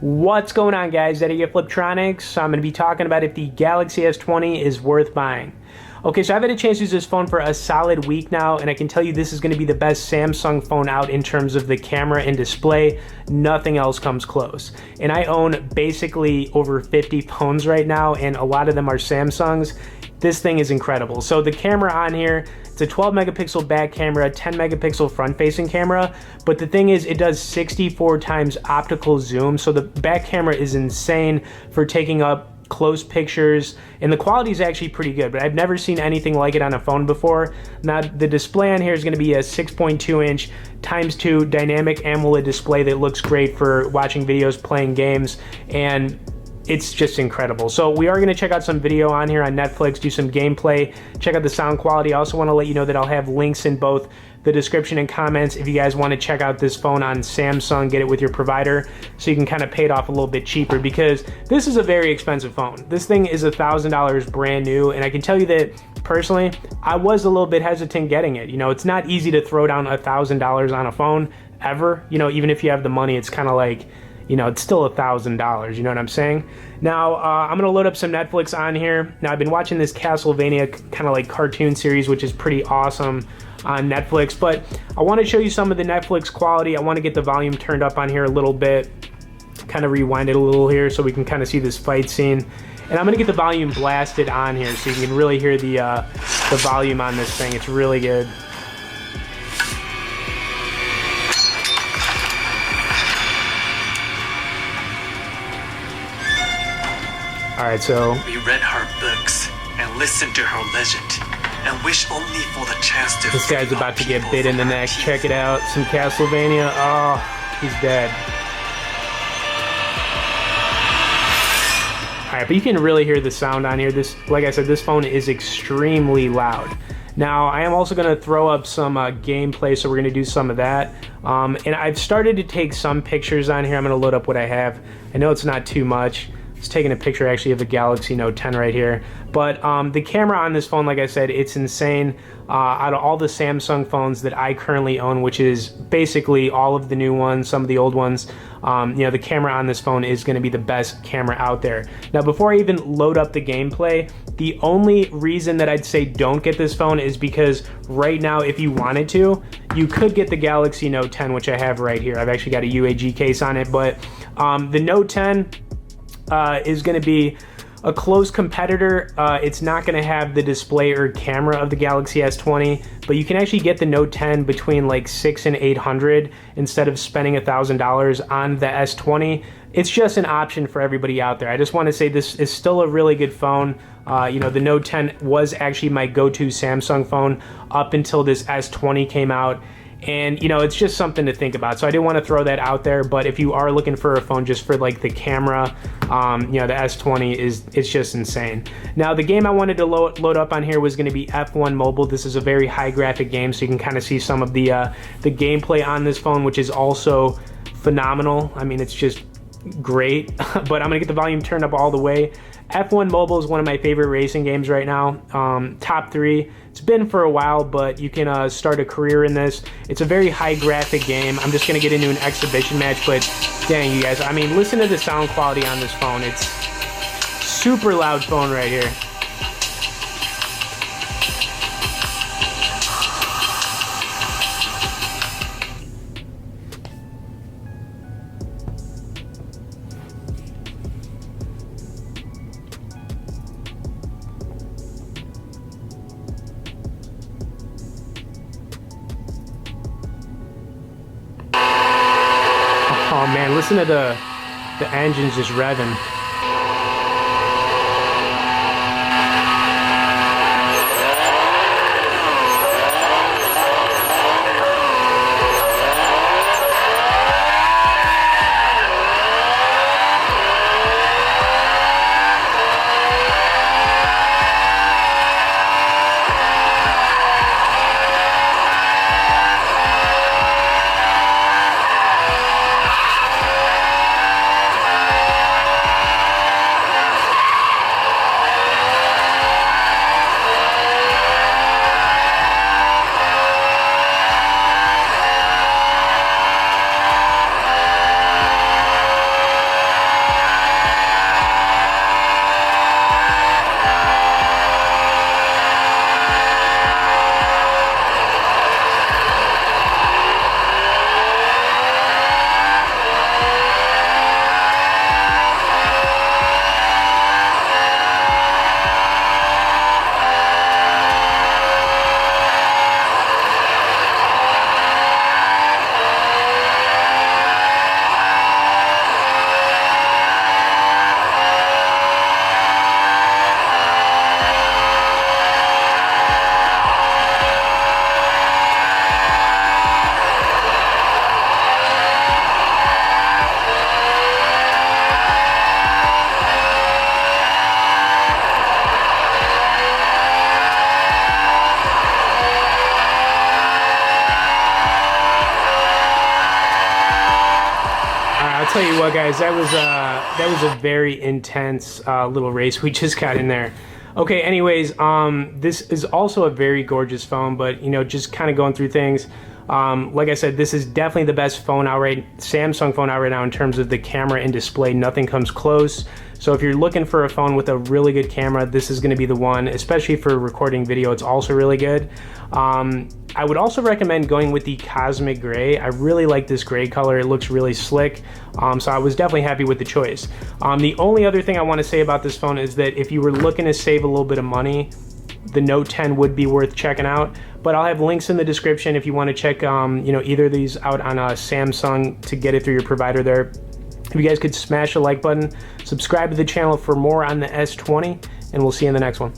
What's going on, guys? Eddie at Fliptroniks. I'm going to be talking about if the Galaxy S20 is worth buying. Okay, so I've had a chance to use this phone for a solid week now, and I can tell you this is going to be the best Samsung phone out in terms of the camera and display. Nothing else comes close. And I own basically over 50 phones right now, and a lot of them are Samsungs. This thing is incredible. So the camera on here, it's a 12 megapixel back camera, 10 megapixel front facing camera, but the thing is it does 64 times optical zoom, so the back camera is insane for taking up close pictures, and the quality is actually pretty good, but I've never seen anything like it on a phone before. Now the display on here is going to be a 6.2 inch ×2 dynamic AMOLED display that looks great for watching videos, playing games, and it's just incredible. So we are going to check out some video on here on Netflix, do some gameplay, check out the sound quality. I also want to let you know that I'll have links in both the description and comments if you guys want to check out this phone on Samsung, get it with your provider, so you can kind of pay it off a little bit cheaper, because this is a very expensive phone. This thing is $1,000 brand new, and I can tell you that personally, I was a little bit hesitant getting it. You know, it's not easy to throw down $1,000 on a phone ever. You know, even if you have the money, it's kind of like, you know, it's still $1,000, you know what I'm saying? Now, I'm gonna load up some Netflix on here. Now, I've been watching this Castlevania kind of like cartoon series, which is pretty awesome on Netflix, but I wanna show you some of the Netflix quality. I wanna get the volume turned up on here a little bit, kind of rewind it a little here so we can kind of see this fight scene. And I'm gonna get the volume blasted on here so you can really hear the volume on this thing. It's really good. All right, so we read her books and listened to her legend and wish only for the chance to. This guy's about to get bit in the neck. Check it out, some Castlevania. Oh, he's dead. All right, but you can really hear the sound on here. This, like I said, this phone is extremely loud. Now, I am also going to throw up some gameplay, so we're going to do some of that. And I've started to take some pictures on here. I'm going to load up what I have. I know it's not too much. It's taking a picture actually of the Galaxy Note 10 right here. But the camera on this phone, like I said, it's insane. Out of all the Samsung phones that I currently own, which is basically all of the new ones, some of the old ones, you know, the camera on this phone is going to be the best camera out there. Now, before I even load up the gameplay, the only reason that I'd say don't get this phone is because right now, if you wanted to, you could get the Galaxy Note 10, which I have right here. I've actually got a UAG case on it, but the Note 10 is going to be a close competitor. It's not going to have the display or camera of the Galaxy S20, but you can actually get the Note 10 between like $600 and $800 instead of spending $1,000 on the S20. It's just an option for everybody out there. I just want to say this is still a really good phone. You know, the Note 10 was actually my go-to Samsung phone up until this S20 came out. And, you know, it's just something to think about. So I didn't want to throw that out there, but if you are looking for a phone just for like the camera, you know, the S20 it's just insane. Now, the game I wanted to load up on here was going to be F1 Mobile. This is a very high graphic game, so you can kind of see some of the gameplay on this phone, which is also phenomenal. I mean, it's just great, but I'm gonna get the volume turned up all the way. F1 Mobile is one of my favorite racing games right now. Top 3. It's been for a while, but you can start a career in this. It's a very high graphic game. I'm just gonna get into an exhibition match, but dang, you guys, I mean, listen to the sound quality on this phone. It's super loud phone right here. Oh man, listen to the engines just revving. tell you what, guys, that was a very intense little race we just got in there. Okay, anyways, this is also a very gorgeous phone, but you know, just kind of going through things. Like I said, this is definitely the best phone out Samsung phone out right now in terms of the camera and display. Nothing comes close. So if you're looking for a phone with a really good camera, this is going to be the one, especially for recording video. It's also really good. I would also recommend going with the Cosmic Gray. I really like this gray color. It looks really slick. So I was definitely happy with the choice. The only other thing I want to say about this phone is that if you were looking to save a little bit of money, the Note 10 would be worth checking out. But I'll have links in the description if you want to check you know, either of these out on Samsung to get it through your provider there. If you guys could smash the like button, subscribe to the channel for more on the S20, and we'll see you in the next one.